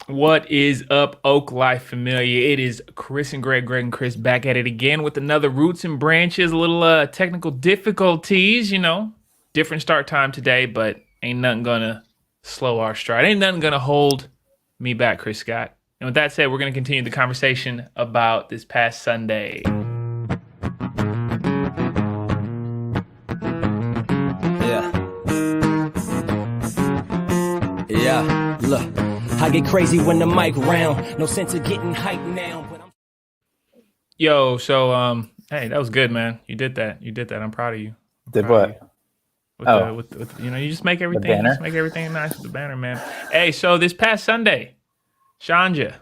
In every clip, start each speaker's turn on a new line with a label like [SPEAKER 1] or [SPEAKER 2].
[SPEAKER 1] What is up, Oak Life familia? It is Chris and Greg and Chris back at it again with another Roots and Branches. A little technical difficulties, different start time today, but ain't nothing gonna slow our stride. Ain't nothing gonna hold me back, Chris Scott. And with that said, we're gonna continue the conversation about this past Sunday.
[SPEAKER 2] Yeah, look, I get crazy when the mic round. No sense of getting hyped now. But
[SPEAKER 1] Yo, so hey, that was good, man. You did that. I'm proud of you.
[SPEAKER 3] Did what?
[SPEAKER 1] With you just make everything nice with the banner, man. Hey, so this past Sunday, Sandhya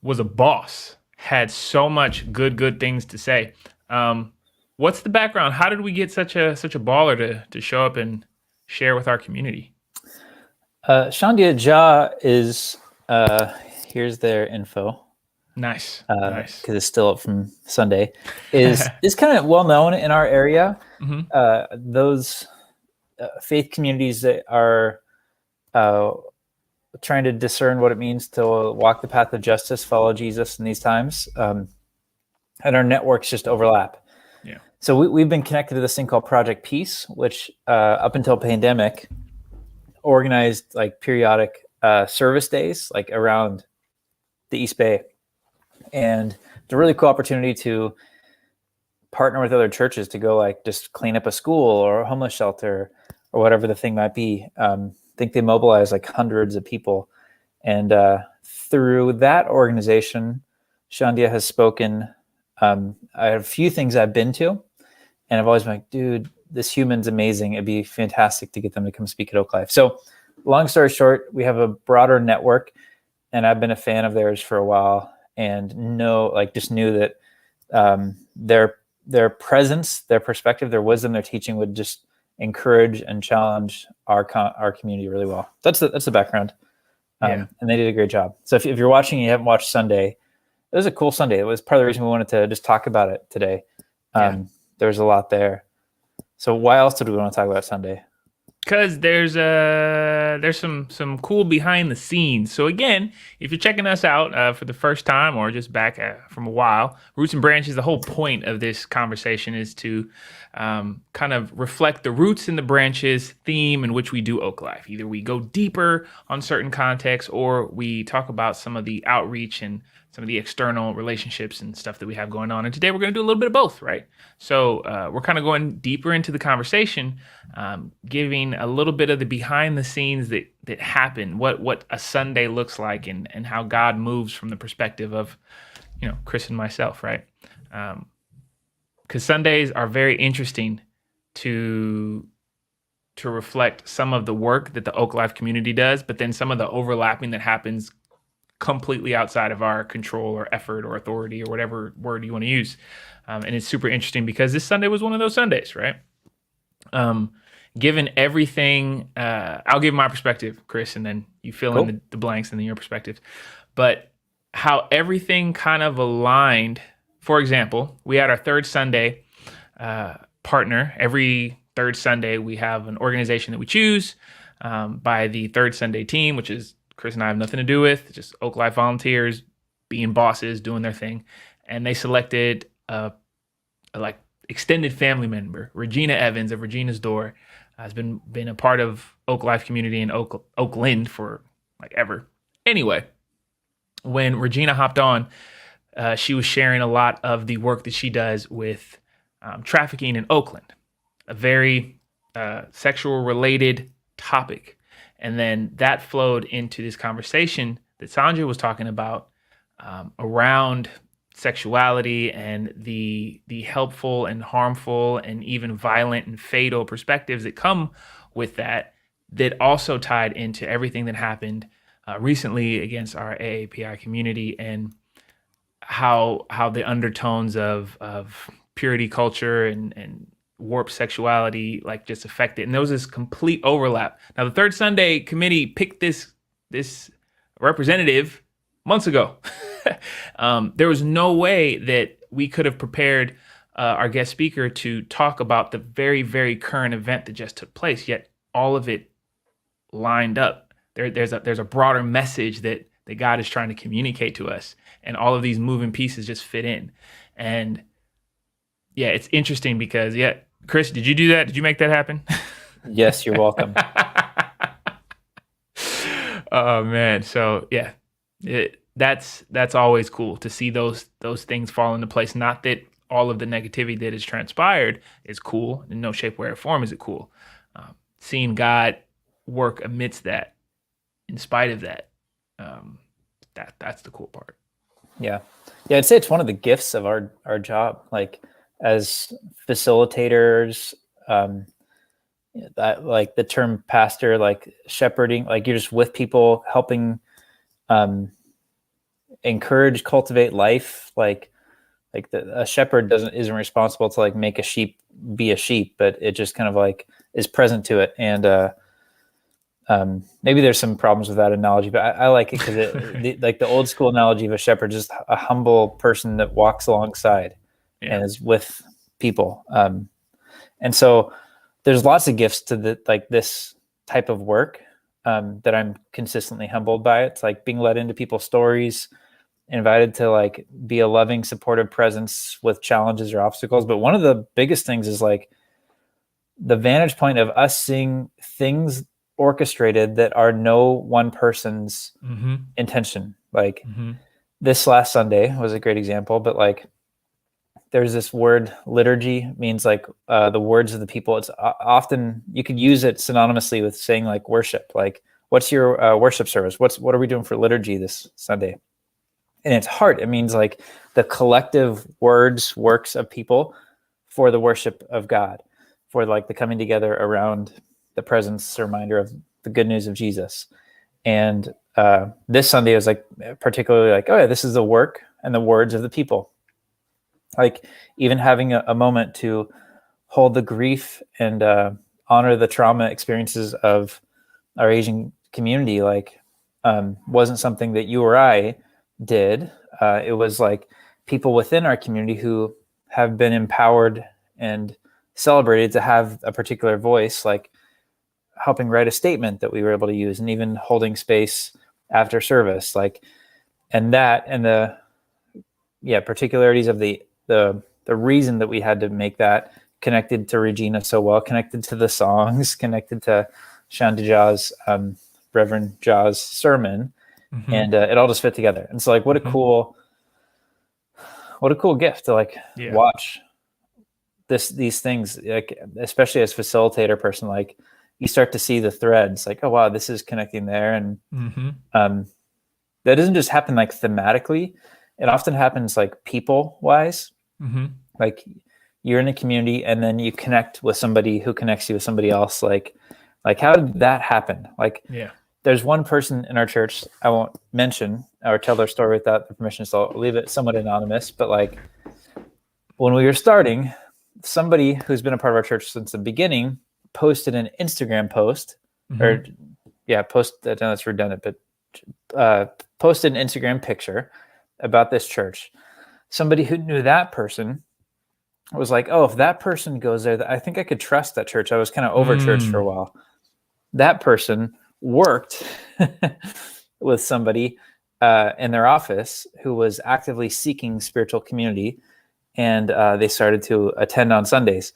[SPEAKER 1] was a boss. Had so much good things to say. What's the background? How did we get such a baller to show up and share with our community?
[SPEAKER 3] Sandhya Rani Jha is here's their info.
[SPEAKER 1] Nice.
[SPEAKER 3] Because it's still up from Sunday. Is kind of well known in our area. Mm-hmm. Those faith communities that are trying to discern what it means to walk the path of justice, follow Jesus in these times, and our networks just overlap.
[SPEAKER 1] Yeah.
[SPEAKER 3] So we've been connected to this thing called Project Peace, which up until pandemic organized like periodic service days like around the East Bay. And it's a really cool opportunity to partner with other churches to go like just clean up a school or a homeless shelter or whatever the thing might be. I think they mobilize like hundreds of people. And through that organization, Sandhya has spoken. I have a few things I've been to, and I've always been like, dude, this human's amazing. It'd be fantastic to get them to come speak at Oak Life. So long story short, we have a broader network, and I've been a fan of theirs for a while. And just knew that their presence, their perspective, their wisdom, their teaching would just encourage and challenge our community really well. That's the background, and they did a great job. So if you're watching and you haven't watched Sunday, it was a cool Sunday. It was part of the reason we wanted to just talk about it today. There was a lot there. So why else did we want to talk about Sunday?
[SPEAKER 1] Because there's some cool behind the scenes. So again, if you're checking us out for the first time or just back from a while, Roots and Branches, the whole point of this conversation is to kind of reflect the roots and the branches theme in which we do Oak Life. Either we go deeper on certain contexts or we talk about some of the outreach and some of the external relationships and stuff that we have going on. And today we're going to do a little bit of both, right? So we're kind of going deeper into the conversation, giving a little bit of the behind the scenes that happen, what a Sunday looks like and how God moves from the perspective of, Chris and myself, right? Because Sundays are very interesting to reflect some of the work that the Oak Life community does, but then some of the overlapping that happens completely outside of our control or effort or authority or whatever word you want to use. And it's super interesting because this Sunday was one of those Sundays, right? Given everything, I'll give my perspective, Chris, and then you fill in the blanks and then your perspective. But how everything kind of aligned. For example, we had our third Sunday partner. Every third Sunday, we have an organization that we choose by the third Sunday team, which is Chris and I have nothing to do with, just Oak Life volunteers being bosses, doing their thing. And they selected a extended family member, Regina Evans of Regina's Door, has been a part of Oak Life community in Oakland for like ever. Anyway, when Regina hopped on, she was sharing a lot of the work that she does with trafficking in Oakland, a very sexual related topic. And then that flowed into this conversation that Sandhya was talking about around sexuality and the helpful and harmful and even violent and fatal perspectives that come with that also tied into everything that happened recently against our AAPI community and how the undertones of purity culture and warped sexuality like just affected, and there was this complete overlap. Now the third Sunday committee picked this representative months ago. There was no way that we could have prepared our guest speaker to talk about the very, very current event that just took place, yet all of it lined up. There's a broader message that that God is trying to communicate to us, and all of these moving pieces just fit in. And yeah, it's interesting because Chris, did you do that? Did you make that happen?
[SPEAKER 3] Yes, you're welcome.
[SPEAKER 1] Oh man, so yeah, that's always cool to see those things fall into place. Not that all of the negativity that has transpired is cool, in no shape, way, or form is it cool. Seeing God work amidst that, in spite of that, that's the cool part.
[SPEAKER 3] Yeah. I'd say it's one of the gifts of our job, like as facilitators. That, like the term pastor, like shepherding, like you're just with people, helping encourage, cultivate life. Like a shepherd isn't responsible to like make a sheep be a sheep, but it just kind of like is present to it. And maybe there's some problems with that analogy, but I like it because like the old school analogy of a shepherd, just a humble person that walks alongside and is with people. And so there's lots of gifts to this type of work that I'm consistently humbled by. It's like being led into people's stories, invited to like be a loving, supportive presence with challenges or obstacles. But one of the biggest things is like the vantage point of us seeing things orchestrated that are no one person's intention. Like this last Sunday was a great example, but like there's this word liturgy, means like the words of the people. It's often, you could use it synonymously with saying like worship. Like, what's your worship service? What are we doing for liturgy this Sunday? And it's heart. It means like the collective works of people for the worship of God, for like the coming together around the presence, reminder of the good news of Jesus. And this Sunday was like particularly like, oh yeah, this is the work and the words of the people. Like even having a moment to hold the grief and honor the trauma experiences of our Asian community, like wasn't something that you or I did. It was like people within our community who have been empowered and celebrated to have a particular voice, like helping write a statement that we were able to use, and even holding space after service, like, and the particularities of the reason that we had to make that connected to Regina so well, connected to the songs, connected to Sandhya Jha's, Reverend Jha's sermon, and it all just fit together. And so like, what a cool gift to like watch these things, like, especially as facilitator person, like you start to see the threads, like, oh wow, this is connecting there. And that doesn't just happen like thematically. It often happens like people wise. Like you're in a community and then you connect with somebody who connects you with somebody else. Like how did that happen? Like, there's one person in our church, I won't mention or tell their story without the permission, so I'll leave it somewhat anonymous. But like when we were starting, somebody who's been a part of our church since the beginning posted an Instagram post, that's redundant, but posted an Instagram picture about this church. Somebody who knew that person was like, oh, if that person goes there, I think I could trust that church. I was kind of over church for a while. That person worked with somebody in their office who was actively seeking spiritual community, and they started to attend on Sundays.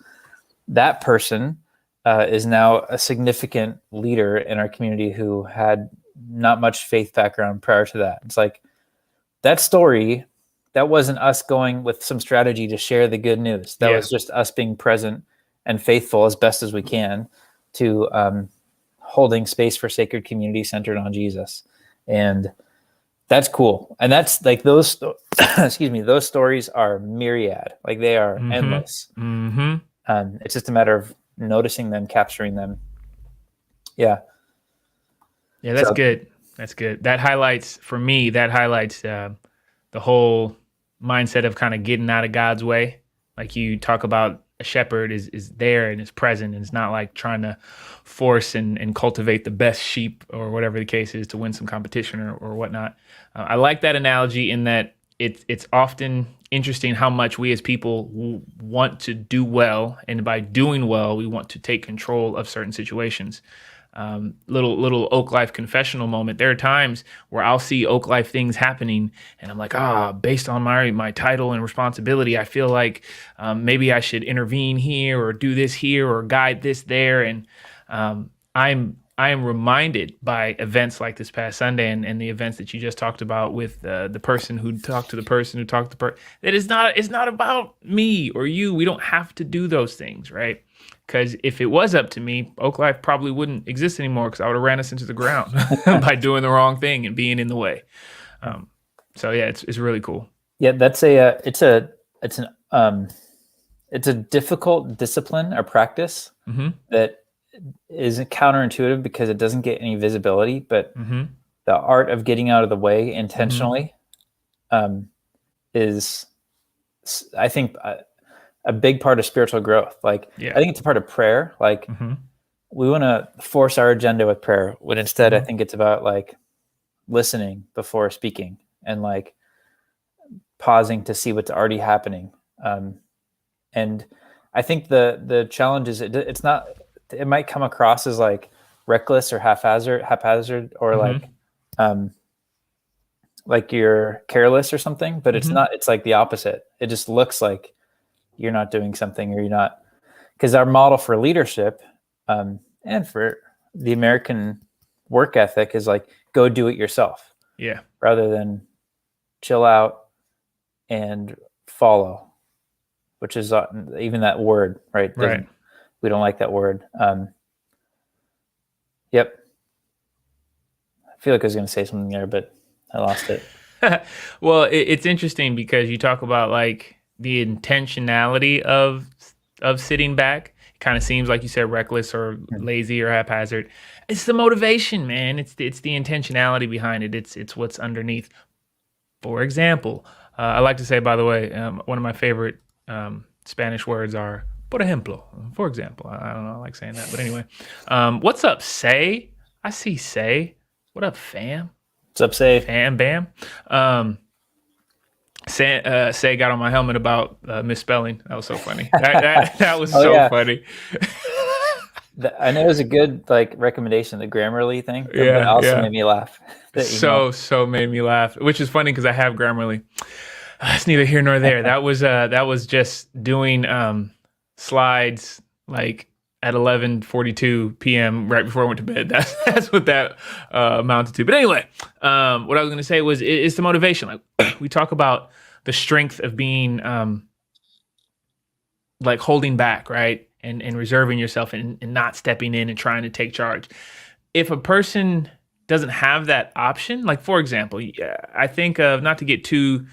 [SPEAKER 3] That person is now a significant leader in our community who had not much faith background prior to that. It's like that story, that wasn't us going with some strategy to share the good news. That was just us being present and faithful as best as we can to holding space for sacred community centered on Jesus. And that's cool. And that's like those those stories are myriad. Like they are endless. It's just a matter of noticing them, capturing them. Yeah,
[SPEAKER 1] that's good. That's good. That highlights the whole mindset of kind of getting out of God's way. Like you talk about, a shepherd is there and is present, and it's not like trying to force and cultivate the best sheep or whatever the case is to win some competition or whatnot. I like that analogy in that it's often interesting how much we as people want to do well, and by doing well, we want to take control of certain situations. little Oak Life confessional moment. There are times where I'll see Oak Life things happening, and I'm like, based on my title and responsibility, I feel like maybe I should intervene here or do this here or guide this there. And I am reminded by events like this past Sunday and the events that you just talked about with the person who talked to the person who talked to the person, that it's not about me or you. We don't have to do those things, right? Because if it was up to me, Oak Life probably wouldn't exist anymore, because I would have ran us into the ground by doing the wrong thing and being in the way. So yeah, it's really cool.
[SPEAKER 3] Yeah, that's it's a difficult discipline or practice that is counterintuitive because it doesn't get any visibility, but the art of getting out of the way intentionally is, I think, a big part of spiritual growth. Like, I think it's a part of prayer. Like, we want to force our agenda with prayer, when instead I think it's about like listening before speaking and like pausing to see what's already happening. And I think the challenge is it's not. It might come across as like reckless or haphazard, or like you're careless or something, but it's not. It's like the opposite. It just looks like you're not doing something, or you're not, because our model for leadership and for the American work ethic is like, go do it yourself.
[SPEAKER 1] Yeah.
[SPEAKER 3] Rather than chill out and follow, which is even that word, right?
[SPEAKER 1] Right.
[SPEAKER 3] We don't like that word. Yep. I feel like I was going to say something there, but I lost it.
[SPEAKER 1] Well, it's interesting because you talk about like the intentionality of sitting back. It kind of seems like you said reckless or lazy or haphazard. It's the motivation, man. It's the intentionality behind it. It's what's underneath. For example, I like to say, by the way, one of my favorite Spanish words are por ejemplo. For example, I don't know, I like saying that, but anyway, what's up, Say? I see Say. What up, fam?
[SPEAKER 3] What's up, Say?
[SPEAKER 1] Fam, bam. Say got on my helmet about misspelling. That was so funny. That was funny.
[SPEAKER 3] I know it was a good like recommendation, the Grammarly thing. But also made me laugh.
[SPEAKER 1] So made me laugh, which is funny because I have Grammarly. It's neither here nor there. That was just doing slides like at 11:42 p.m. right before I went to bed. That's what that amounted to. But anyway, what I was going to say was it's the motivation. Like, we talk about the strength of being like holding back, right? And reserving yourself and not stepping in and trying to take charge. If a person doesn't have that option, like, for example, I think of, not to get too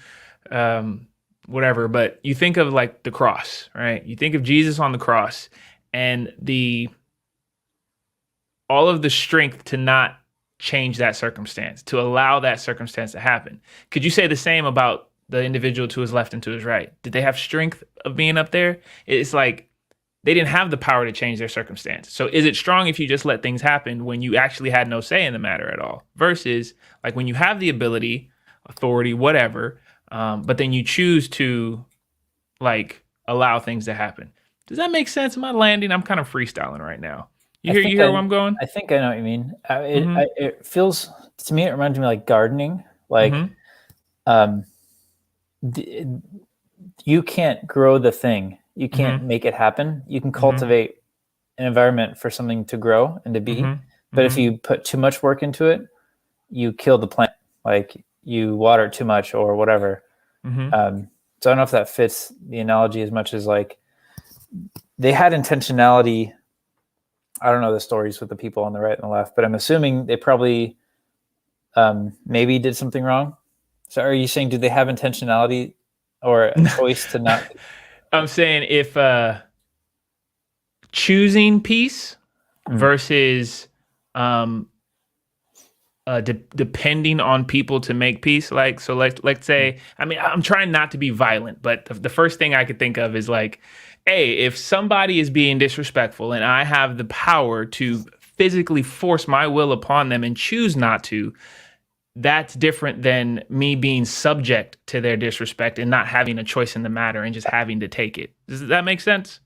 [SPEAKER 1] whatever, but you think of like the cross, right? You think of Jesus on the cross and all of the strength to not change that circumstance, to allow that circumstance to happen. Could you say the same about the individual to his left and to his right? Did they have strength of being up there? It's like they didn't have the power to change their circumstance. So is it strong if you just let things happen when you actually had no say in the matter at all? Versus like when you have the ability, authority, whatever, but then you choose to like allow things to happen. Does that make sense? Am I landing? I'm kind of freestyling right now. You hear where I'm going?
[SPEAKER 3] I think I know what you mean. It feels, to me, it reminds me like gardening. Like, you can't grow the thing. You can't make it happen. You can cultivate an environment for something to grow and to be. But if you put too much work into it, you kill the plant. Like, you water it too much or whatever. So I don't know if that fits the analogy as much as like they had intentionality. I don't know the stories with the people on the right and the left, but I'm assuming they probably maybe did something wrong. So are you saying, do they have intentionality or a choice to not?
[SPEAKER 1] I'm saying if choosing peace versus depending on people to make peace. Like, so let's say, I mean, I'm trying not to be violent, but the first thing I could think of is like, hey, if somebody is being disrespectful and I have the power to physically force my will upon them and choose not to, that's different than me being subject to their disrespect and not having a choice in the matter and just having to take it. Does that make sense?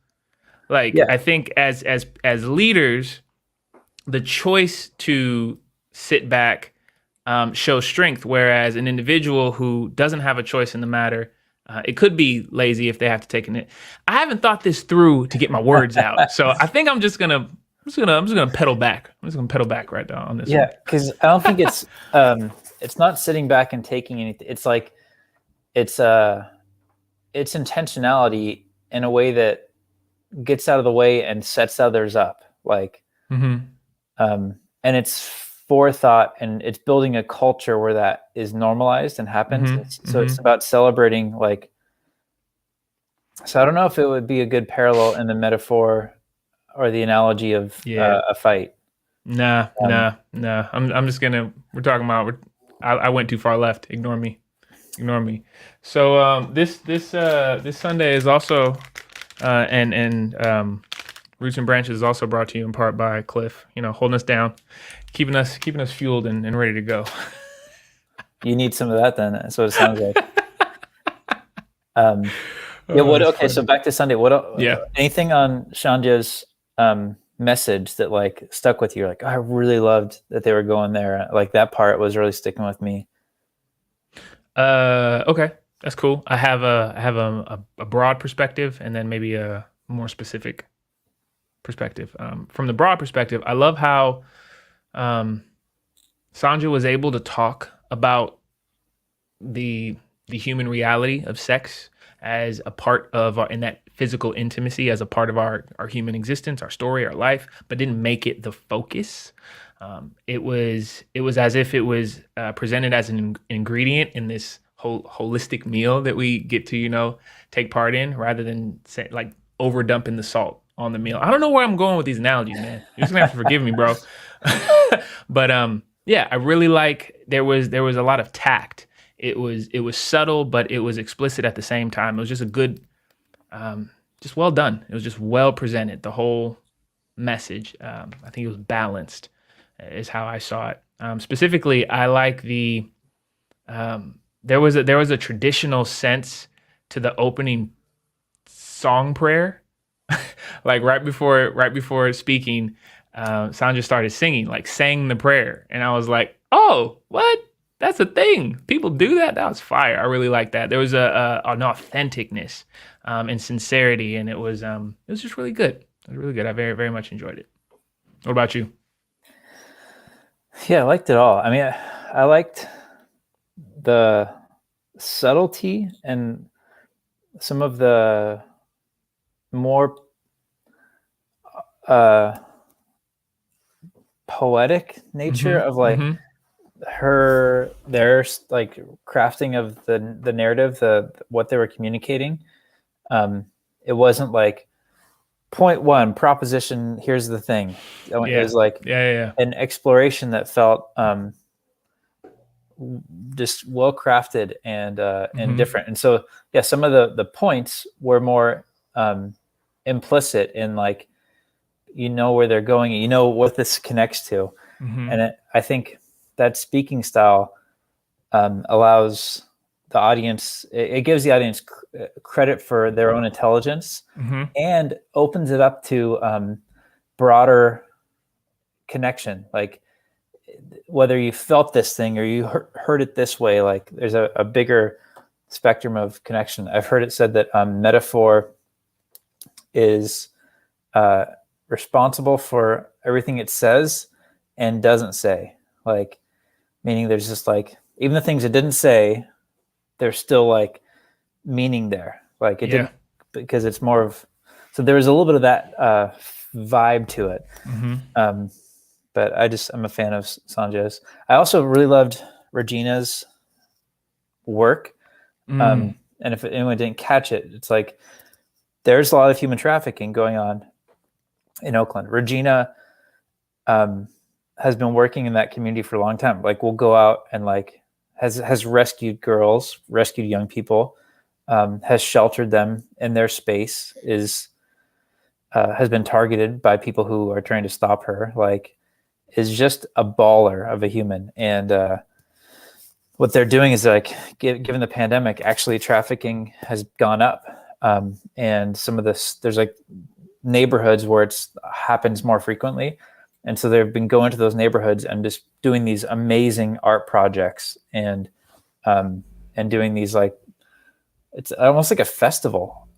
[SPEAKER 1] Like, I think as leaders, the choice to sit back shows strength, whereas an individual who doesn't have a choice in the matter, it could be lazy if they have to take it. I haven't thought this through to get my words out, so I think I'm just gonna pedal back. I'm just gonna pedal back right now on this one.
[SPEAKER 3] Yeah, because I don't think it's not sitting back and taking anything. It's like it's intentionality in a way that gets out of the way and sets others up. Like,
[SPEAKER 1] Mm-hmm.
[SPEAKER 3] And it's forethought, and it's building a culture where that is normalized and happens.
[SPEAKER 1] Mm-hmm.
[SPEAKER 3] So it's about celebrating, like, so I don't know if it would be a good parallel in the metaphor or the analogy of a fight.
[SPEAKER 1] Nah. I'm just gonna. We're talking about. I went too far left. Ignore me. So this Sunday is also, and Roots and Branches is also brought to you in part by Cliff. Holding us down, keeping us fueled and ready to go.
[SPEAKER 3] You need some of that, then. That's what it sounds like. Yeah. Okay. So back to Sunday. Anything on Sandhya's message that like stuck with you? You're like, oh, I really loved that they were going there. Like that part was really sticking with me.
[SPEAKER 1] Okay, that's cool. I have a broad perspective and then maybe a more specific perspective. From the broad perspective, I love how Sandhya was able to talk about the human reality of sex as a part of in that physical intimacy as a part of our human existence, our story, our life, but didn't make it the focus. It was as if it was presented as an ingredient in this whole holistic meal that we get to take part in, rather than like over dumping the salt on the meal. I don't know where I'm going with these analogies, man. You're just gonna have to forgive me, bro. But yeah, I really like there was a lot of tact. It was subtle, but it was explicit at the same time. It was just a good, just well done. It was just well presented. The whole message, I think it was balanced, is how I saw it. Specifically, I like the there was a traditional sense to the opening song prayer, like right before speaking, Sandhya started singing, like sang the prayer, and I was like, oh, what? That's a thing. People do that. That was fire. I really like that. There was an authenticness and sincerity, and it was just really good. It was really good. I very, very much enjoyed it. What about you?
[SPEAKER 3] Yeah, I liked it all. I mean, I liked the subtlety and some of the more poetic nature of like their like crafting of the narrative, what they were communicating. It wasn't like point one proposition, here's the thing. It was like an exploration that felt just well crafted and different. And so some of the points were more implicit in, like, where they're going, what this connects to. And I think that speaking style allows the audience, it gives the audience credit for their own intelligence and opens it up to broader connection. Like, whether you felt this thing or you heard it this way, like there's a bigger spectrum of connection. I've heard it said that metaphor is responsible for everything it says and doesn't say. Like, meaning there's just like, even the things it didn't say, there's still like meaning there. Like it didn't, because it's more of, so there was a little bit of that vibe to it. But I'm a fan of Sandhya's. I also really loved Regina's work. And if anyone didn't catch it, it's like, there's a lot of human trafficking going on in Oakland. Regina has been working in that community for a long time. Like, we'll go out and like has rescued girls, rescued young people, has sheltered them in their space, has been targeted by people who are trying to stop her. Like, is just a baller of a human. And what they're doing is, like, given the pandemic, actually trafficking has gone up. And some of this, there's like neighborhoods where it happens more frequently. And so they've been going to those neighborhoods and just doing these amazing art projects and doing these, like, it's almost like a festival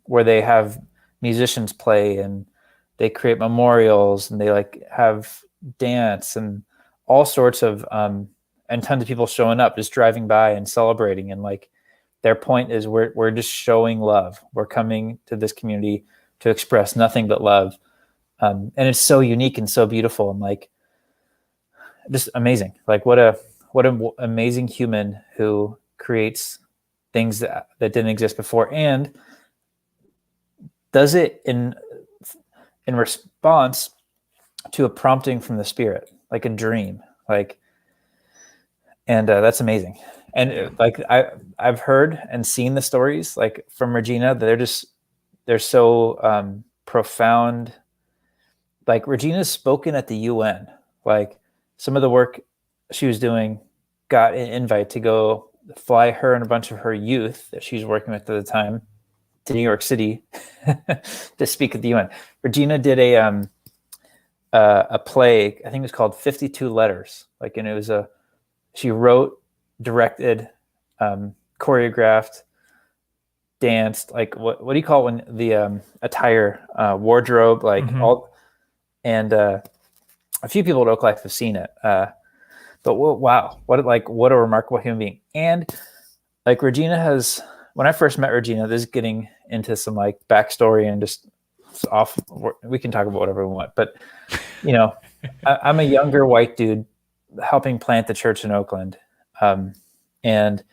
[SPEAKER 3] where they have musicians play and they create memorials and they like have dance and all sorts of and tons of people showing up, just driving by and celebrating. And like their point is we're just showing love. We're coming to this community to express nothing but love. And it's so unique and so beautiful and like just amazing. Like what an amazing human who creates things that didn't exist before and does it in response to a prompting from the Spirit, like a dream, like, and that's amazing. And like I've heard and seen the stories like from Regina, they're so profound. Like Regina's spoken at the UN, like some of the work she was doing got an invite to go fly her and a bunch of her youth that she's working with at the time to New York City to speak at the UN. Regina did a play, I think it was called 52 Letters. Like, and it was she wrote, directed, choreographed, danced, like what do you call it when the attire, wardrobe, like all, and a few people at Oak Life have seen it. But wow, what a remarkable human being. And like Regina has, when I first met Regina, this is getting into some like backstory and just off. We can talk about whatever we want, but you know, I'm a younger white dude helping plant the church in Oakland. And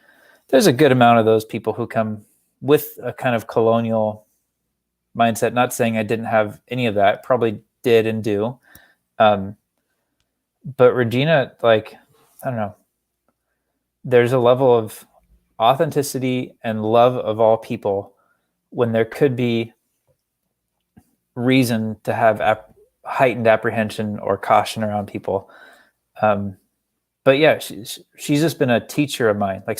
[SPEAKER 3] there's a good amount of those people who come with a kind of colonial mindset, not saying I didn't have any of that, probably did and do. But Regina, like, I don't know, there's a level of authenticity and love of all people when there could be reason to have heightened apprehension or caution around people. But yeah, she's just been a teacher of mine. Like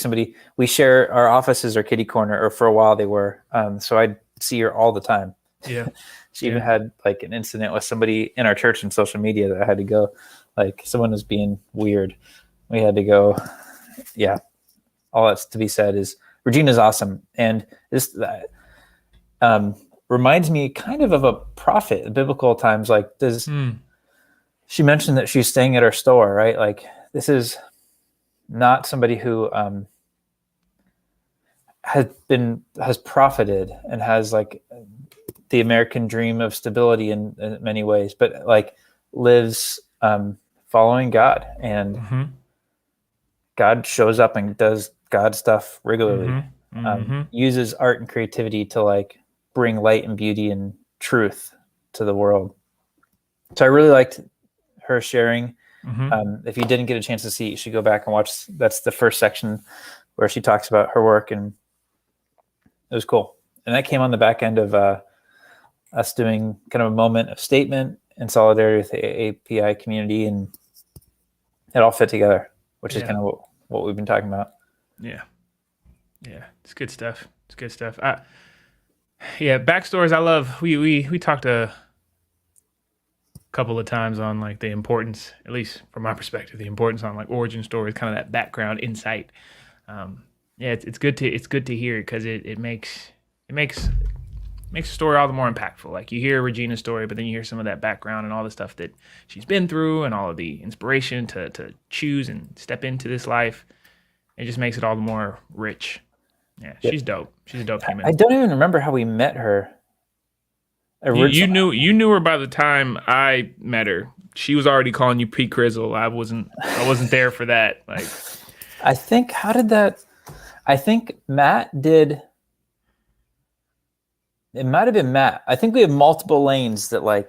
[SPEAKER 3] we share our offices or kitty corner, or for a while they were. So I'd see her all the time.
[SPEAKER 1] Yeah.
[SPEAKER 3] She even had like an incident with somebody in our church and social media that I had to go, like someone was being weird. We had to go. Yeah. All that's to be said is Regina's awesome. And this reminds me kind of a prophet in biblical times. Like she mentioned that she's staying at our store, right? Like this is not somebody who has profited and has like the American dream of stability in many ways, but like lives following God, and God shows up and does God stuff regularly. Uses art and creativity to like bring light and beauty and truth to the world. So I really liked her sharing. If you didn't get a chance to see, you should go back and watch. That's the first section where she talks about her work, and it was cool. And that came on the back end of us doing kind of a moment of statement and solidarity with the API community, and it all fit together, which is kind of what we've been talking about.
[SPEAKER 1] Yeah. It's good stuff. Backstories. I love. We talked a couple of times on like the importance, at least from my perspective, the importance on like origin stories, kind of that background insight. It's good to hear, because it makes the story all the more impactful. Like you hear Regina's story, but then you hear some of that background and all the stuff that she's been through and all of the inspiration to choose and step into this life. It just makes it all the more rich. Yeah, she's dope. She's a dope human.
[SPEAKER 3] I don't even remember how we met her.
[SPEAKER 1] You knew her by the time I met her. She was already calling you Pete Crizzle. I wasn't there for that. Like,
[SPEAKER 3] I think Matt did. It might have been Matt. I think we have multiple lanes that like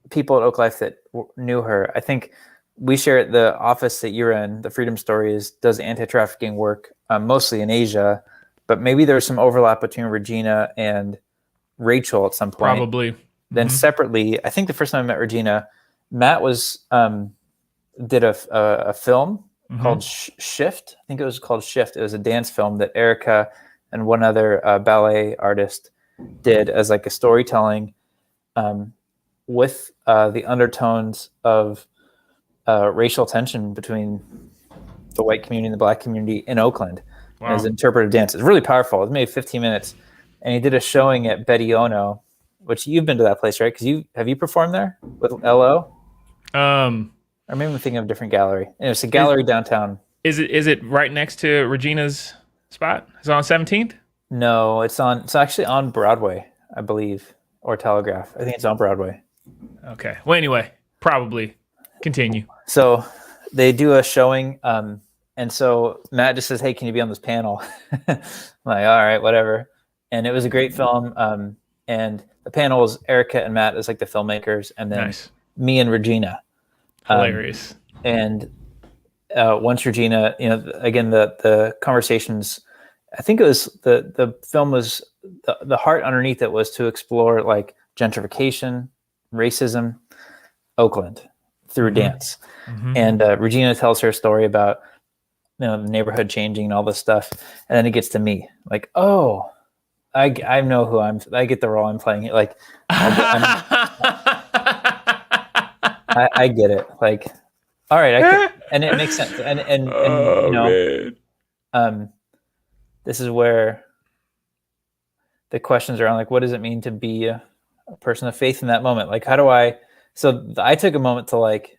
[SPEAKER 3] people at Oak Life that knew her. I think we share the office that you're in. The Freedom Stories does anti-trafficking work, mostly in Asia, but maybe there's some overlap between Regina and Rachel at some point.
[SPEAKER 1] Probably.
[SPEAKER 3] Then separately, I think the first time I met Regina, Matt did a film called Shift. I think it was called Shift. It was a dance film that Erica and one other ballet artist did as like a storytelling with the undertones of racial tension between the white community and the black community in Oakland.
[SPEAKER 1] Wow.
[SPEAKER 3] As interpretive dance. It's really powerful. It made 15 minutes. And he did a showing at Betty Ono, which you've been to that place, right? Because have you performed there with LO? Or maybe I'm thinking of a different gallery. And it's a gallery downtown.
[SPEAKER 1] Is it right next to Regina's spot? Is it on 17th?
[SPEAKER 3] No, it's actually on Broadway, I believe, or Telegraph. I think it's on Broadway.
[SPEAKER 1] Okay. Well, anyway, probably continue.
[SPEAKER 3] So they do a showing, and so Matt just says, "Hey, can you be on this panel?" I'm like, "All right, whatever." And it was a great film. And the panel was Erica and Matt as like the filmmakers, and then me and Regina.
[SPEAKER 1] Hilarious.
[SPEAKER 3] And once Regina, again, the conversations, I think it was the film was the heart underneath it was to explore like gentrification, racism, Oakland through dance. And Regina tells her story about the neighborhood changing and all this stuff, and then it gets to me like, oh, I know who I get the role I'm playing. Like I get it. Like, all right, and it makes sense. And this is where the questions around like, what does it mean to be a person of faith in that moment? Like, how do I? So I took a moment to like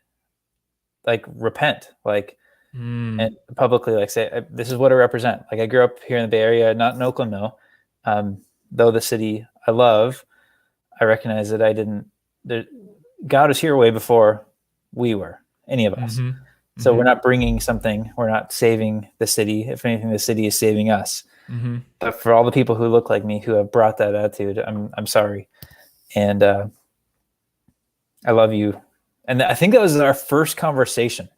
[SPEAKER 3] repent, like, and publicly like say, this is what I represent. Like, I grew up here in the Bay Area, not in Oakland, though. Though the city I love, I recognize that God is here way before we were, any of us. So we're not bringing something, we're not saving the city. If anything, the city is saving us. But for all the people who look like me, who have brought that attitude, I'm sorry. And I love you. And I think that was our first conversation.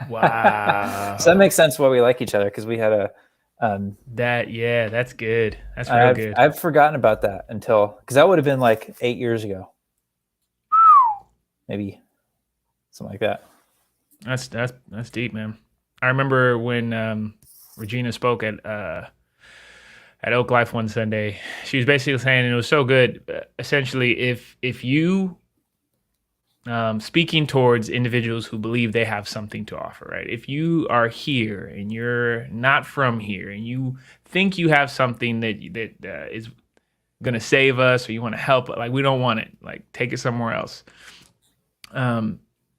[SPEAKER 1] Wow.
[SPEAKER 3] So that makes sense why we like each other, because we had a
[SPEAKER 1] that's good. That's real good.
[SPEAKER 3] I've forgotten about that because that would have been like 8 years ago, maybe something like that.
[SPEAKER 1] That's deep, man. I remember when Regina spoke at Oak Life one Sunday. She was basically saying, and it was so good. Essentially, if you speaking towards individuals who believe they have something to offer, right? If you are here and you're not from here, and you think you have something that is going to save us, or you want to help, like, we don't want it. Like, take it somewhere else.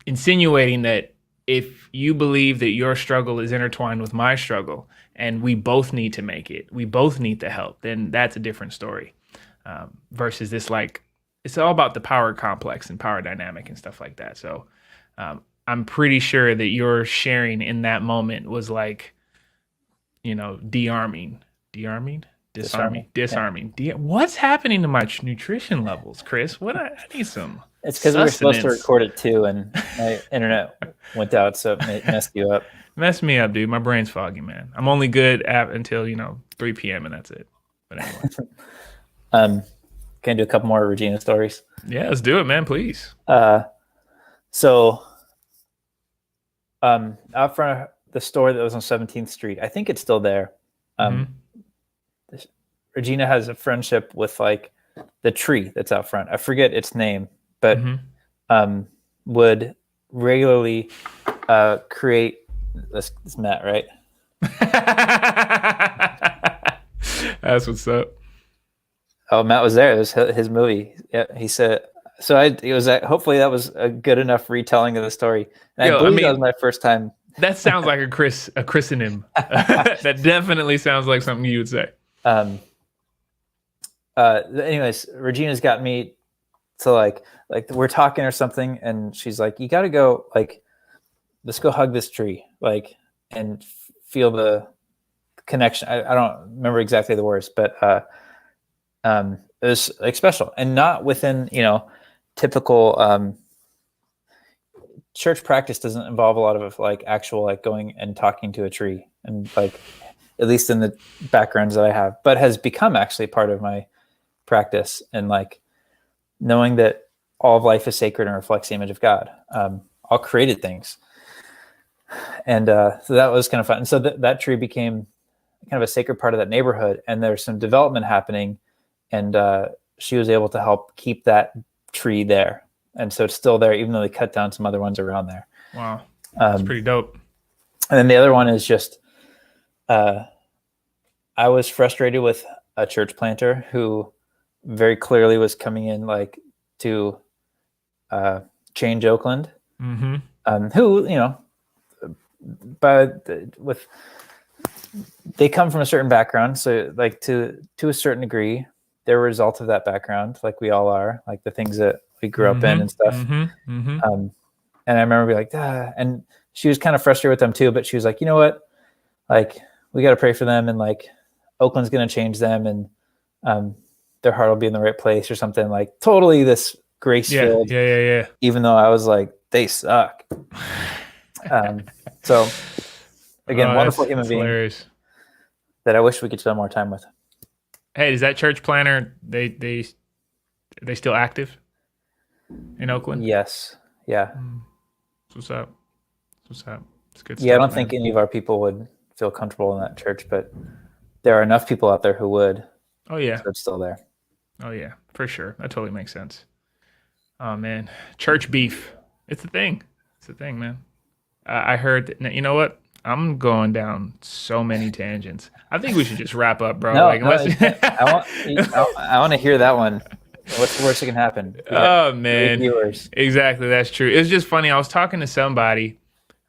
[SPEAKER 1] Insinuating that if you believe that your struggle is intertwined with my struggle, and we both need to make it, we both need the help, then that's a different story. Versus this, like, it's all about the power complex and power dynamic and stuff like that. So I'm pretty sure that your sharing in that moment was like, disarming. What's happening to my nutrition levels, Chris? I need some.
[SPEAKER 3] It's because we were supposed to record it too, and my internet went out, so it messed you up.
[SPEAKER 1] Messed me up, dude. My brain's foggy, man. I'm only good until 3 p.m. and that's it. But anyway.
[SPEAKER 3] Can I do a couple more Regina stories?
[SPEAKER 1] Yeah, let's do it, man, please.
[SPEAKER 3] So out front of the store that was on 17th Street, I think it's still there. Regina has a friendship with like the tree that's out front. I forget its name, but would regularly create this Matt, right?
[SPEAKER 1] That's what's up.
[SPEAKER 3] Oh, Matt was there. It was his movie. Yeah, he said. So hopefully that was a good enough retelling of the story. And I believe that was my first time.
[SPEAKER 1] That sounds like a christening. That definitely sounds like something you would say.
[SPEAKER 3] Anyways, Regina's got me to like we're talking or something, and she's like, "You got to go, like, let's go hug this tree, like, and feel the connection." I don't remember exactly the words, but it was like special, and not within typical church practice. Doesn't involve a lot of like actual like going and talking to a tree, and like at least in the backgrounds that I have, but has become actually part of my practice, and like knowing that all of life is sacred and reflects the image of God, all created things. And so that was kind of fun. And so that tree became kind of a sacred part of that neighborhood, and there's some development happening, and she was able to help keep that tree there. and so it's still there, even though they cut down some other ones around there.
[SPEAKER 1] Wow, that's pretty dope.
[SPEAKER 3] And then the other one is just, I was frustrated with a church planter who very clearly was coming in like to change Oakland.
[SPEAKER 1] Mm-hmm.
[SPEAKER 3] Who, they come from a certain background, so like to a certain degree, they're a result of that background, like we all are, like the things that we grew up in and stuff.
[SPEAKER 1] Mm-hmm. Mm-hmm.
[SPEAKER 3] And I remember being like, and she was kind of frustrated with them too, but she was like, you know what, like we got to pray for them, and like Oakland's going to change them, and their heart will be in the right place or something, like totally this grace filled.
[SPEAKER 1] Yeah.
[SPEAKER 3] Even though I was like, they suck. So again, wonderful human being
[SPEAKER 1] hilarious.
[SPEAKER 3] that I wish we could spend more time with.
[SPEAKER 1] Hey, is that church planner, they still active in Oakland?
[SPEAKER 3] Yes. Yeah.
[SPEAKER 1] What's up? It's good stuff.
[SPEAKER 3] Yeah, I don't think any of our people would feel comfortable in that church, but there are enough people out there who would.
[SPEAKER 1] Oh yeah.
[SPEAKER 3] So it's still there.
[SPEAKER 1] Oh yeah, for sure. That totally makes sense. Oh man, church beef. It's a thing. It's a thing, man. I heard that. You know what? I'm going down so many tangents. I think we should just wrap up, bro.
[SPEAKER 3] I want to hear that one. What's the worst that can happen?
[SPEAKER 1] Oh man,
[SPEAKER 3] viewers.
[SPEAKER 1] Exactly. That's true. It was just funny. I was talking to somebody,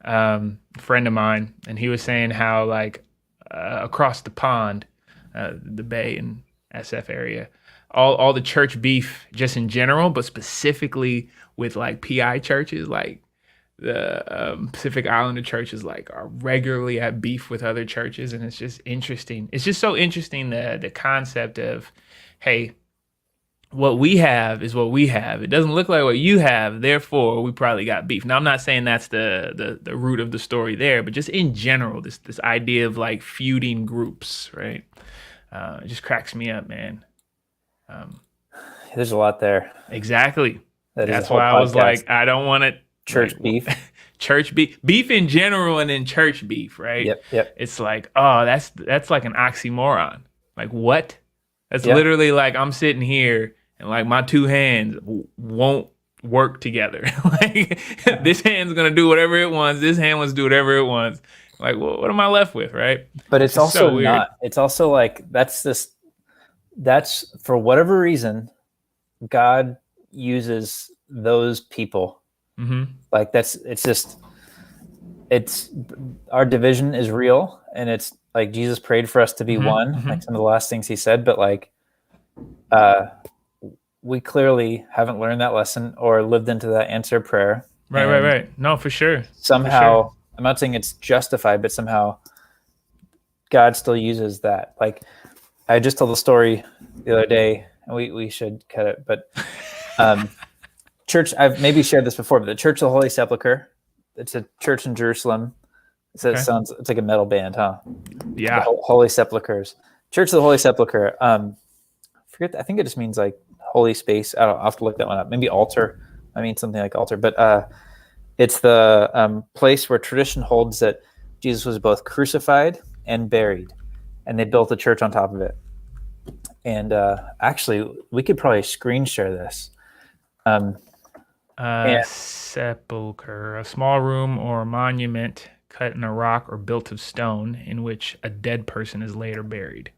[SPEAKER 1] a friend of mine, and he was saying how like across the pond, the Bay and SF area, all the church beef just in general, but specifically with like PI churches, like the Pacific Islander churches, like are regularly at beef with other churches, and it's just interesting. It's just so interesting, the concept of, hey, what we have is what we have. It doesn't look like what you have, therefore we probably got beef. Now I'm not saying that's the root of the story there, but just in general, this idea of like feuding groups, right? It just cracks me up, man.
[SPEAKER 3] There's a lot there.
[SPEAKER 1] Exactly. That's why I was like, I don't want it.
[SPEAKER 3] Church
[SPEAKER 1] like,
[SPEAKER 3] beef.
[SPEAKER 1] Church beef in general, and then church beef, right?
[SPEAKER 3] Yep.
[SPEAKER 1] It's like, oh, that's like an oxymoron. Like what? That's literally like I'm sitting here and like my two hands won't work together. Like this hand's gonna do whatever it wants. This hand wants to do whatever it wants. Like, well, what am I left with, right?
[SPEAKER 3] But it's also so not. It's also like that's for whatever reason, God uses those people.
[SPEAKER 1] Mm-hmm.
[SPEAKER 3] Like it's our division is real, and it's like Jesus prayed for us to be one, like some of the last things he said, but like we clearly haven't learned that lesson or lived into that answered prayer.
[SPEAKER 1] Right. No, for sure.
[SPEAKER 3] Somehow, I'm not saying it's justified, but somehow God still uses that. Like I just told the story the other day, and we should cut it, but church, I've maybe shared this before, but the Church of the Holy Sepulchre, it's a church in Jerusalem. So it's like a metal band, huh?
[SPEAKER 1] Yeah.
[SPEAKER 3] Holy Sepulchres. Church of the Holy Sepulchre. Forget, I think it just means like holy space. I don't know, I'll have to look that one up. Maybe altar. I mean something like altar. But it's the place where tradition holds that Jesus was both crucified and buried. And they built a church on top of it. And actually, we could probably screen share this.
[SPEAKER 1] Sepulchre, a small room or monument cut in a rock or built of stone in which a dead person is laid or buried.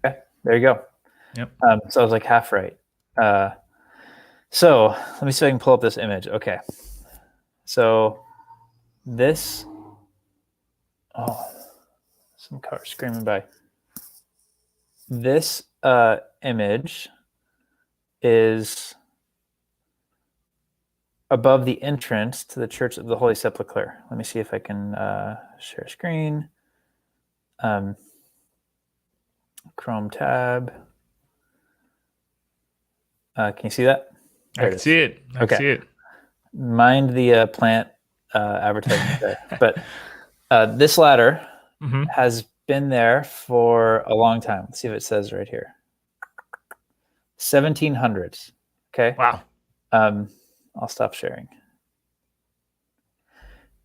[SPEAKER 3] Okay, there you go.
[SPEAKER 1] Yep.
[SPEAKER 3] So I was like half right. So let me see if I can pull up this image. Okay. So this, some car screaming by. This image is above the entrance to the Church of the Holy Sepulchre. Let me see if I can share screen. Chrome tab. Can you see that?
[SPEAKER 1] I can see it. I can see it.
[SPEAKER 3] Mind the plant advertisement there. But this ladder has been there for a long time. Let's see if it says right here. 1700s. Okay.
[SPEAKER 1] Wow.
[SPEAKER 3] I'll stop sharing.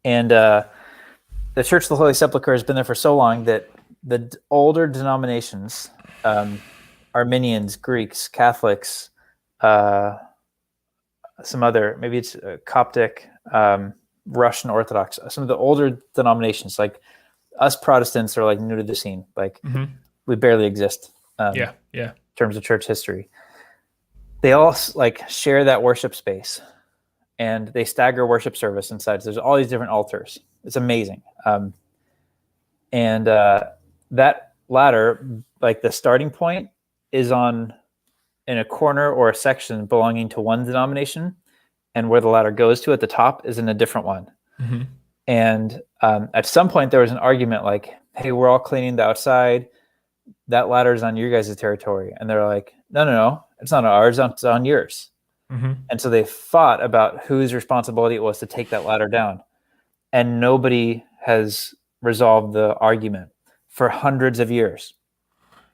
[SPEAKER 3] And the Church of the Holy Sepulchre has been there for so long that the older denominations, Arminians, Greeks, Catholics, some other, maybe it's Coptic, Russian Orthodox, some of the older denominations, like us Protestants are like new to the scene. Like we barely exist.
[SPEAKER 1] In
[SPEAKER 3] terms of church history. They all like share that worship space, and they stagger worship service inside. So there's all these different altars. It's amazing. And that ladder, like the starting point is in a corner or a section belonging to one denomination, and where the ladder goes to at the top is in a different one. And at some point there was an argument like, hey, we're all cleaning the outside. That ladder is on your guys' territory. And they're like, no, it's not ours, it's on yours. And so they fought about whose responsibility it was to take that ladder down. And nobody has resolved the argument for hundreds of years.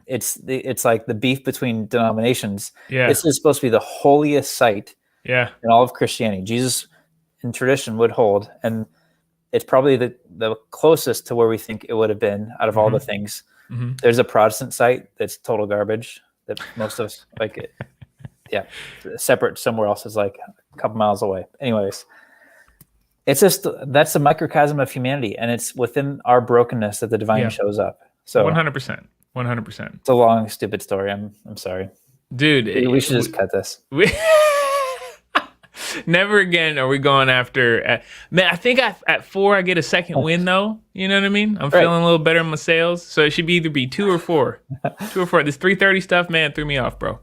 [SPEAKER 3] It's like the beef between denominations. This is supposed to be the holiest site in all of Christianity. Jesus in tradition would hold, and it's probably the closest to where we think it would have been out of all the things. There's a Protestant site that's total garbage that most of us like it. Separate somewhere else is like a couple miles away. Anyways, it's just, that's a microcosm of humanity, and it's within our brokenness that the divine shows up. So
[SPEAKER 1] 100%.
[SPEAKER 3] It's a long, stupid story. I'm sorry.
[SPEAKER 1] Dude.
[SPEAKER 3] We should just cut this.
[SPEAKER 1] Never again are we going after. Man, I think at 4 I get a second win though. You know what I mean? I'm feeling a little better in my sales, so it should either be 2 or 4. 2 or 4. This 3:30 stuff, man, threw me off, bro.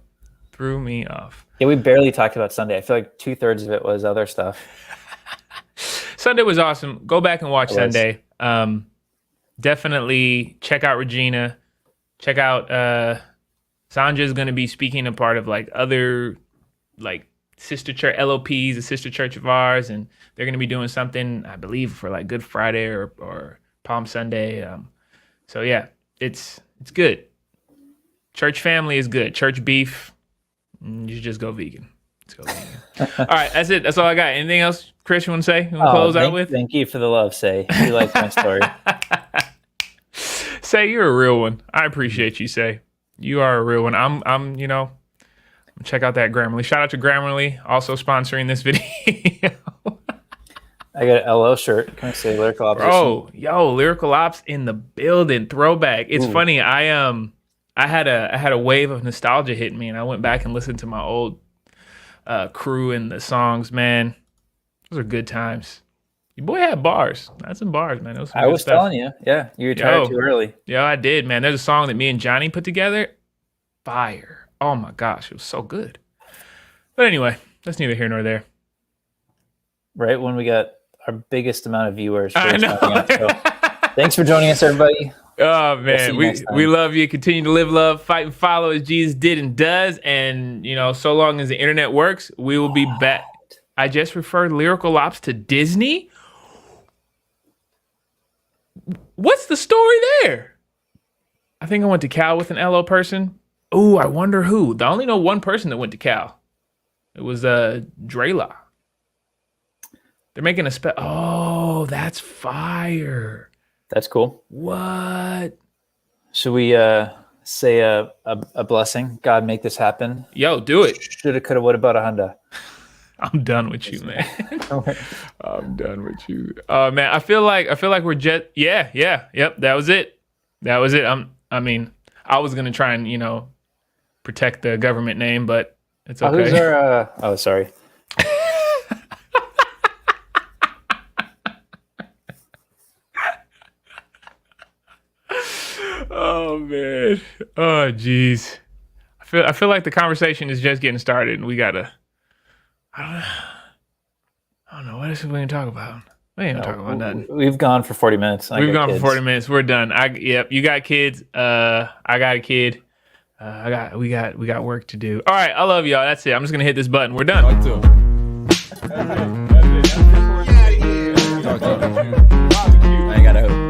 [SPEAKER 1] Threw me off.
[SPEAKER 3] Yeah, we barely talked about Sunday. I feel like 2/3 of it was other stuff.
[SPEAKER 1] Sunday was awesome. Go back and watch Sunday. Definitely check out Regina. Check out Sandhya is going to be speaking a part of like other like sister church LOPs, a sister church of ours, and they're going to be doing something, I believe, for like Good Friday or Palm Sunday. So yeah, it's good. Church family is good. Church beef, you should just go vegan. Let's go vegan. All right, that's it. That's all I got. Anything else, Chris, you want to say? You want to close out with?
[SPEAKER 3] Thank you for the love, Say. You like my story.
[SPEAKER 1] Say, you're a real one. I appreciate you, Say. You are a real one. I'm check out that Grammarly. Shout out to Grammarly, also sponsoring this video.
[SPEAKER 3] I got an LO shirt. Can I say Lyrical Ops?
[SPEAKER 1] Yo, Lyrical Ops in the building. Throwback. It's funny. I had a wave of nostalgia hit me, and I went back and listened to my old crew and the songs. Man, those are good times. Your boy had bars. That's some bars, man.
[SPEAKER 3] I was telling you. Yeah, you retired too early.
[SPEAKER 1] Yeah, I did, man. There's a song that me and Johnny put together. Fire. Oh my gosh, it was so good. But anyway, that's neither here nor there.
[SPEAKER 3] Right when we got our biggest amount of viewers.
[SPEAKER 1] I know.
[SPEAKER 3] So, thanks for joining us, everybody.
[SPEAKER 1] Oh man, we love you. Continue to live, love, fight, and follow as Jesus did and does. And so long as the internet works, we will be back. I just referred Lyrical Ops to Disney. What's the story there? I think I went to Cal with an LO person. Oh, I wonder who. I only know one person that went to Cal. It was Drela. They're making a Oh, that's fire.
[SPEAKER 3] That's cool.
[SPEAKER 1] What?
[SPEAKER 3] Should we say a blessing? God, make this happen.
[SPEAKER 1] Yo, do it.
[SPEAKER 3] Shoulda, coulda, woulda, bought a Honda.
[SPEAKER 1] I'm done with you, man. I'm done with you. Man, I feel like we're just yep. That was it. I was gonna try and protect the government name, but it's okay.
[SPEAKER 3] Who's our? Sorry.
[SPEAKER 1] Oh man. Oh geez. I feel like the conversation is just getting started, and we gotta. I don't know. What else are we gonna talk about? We ain't talking about nothing.
[SPEAKER 3] We've gone for 40 minutes.
[SPEAKER 1] We've gone for 40 minutes. We're done. Yep. You got kids. I got a kid. We got work to do. All right. I love y'all. That's it. I'm just gonna hit this button. We're done.
[SPEAKER 4] That's it.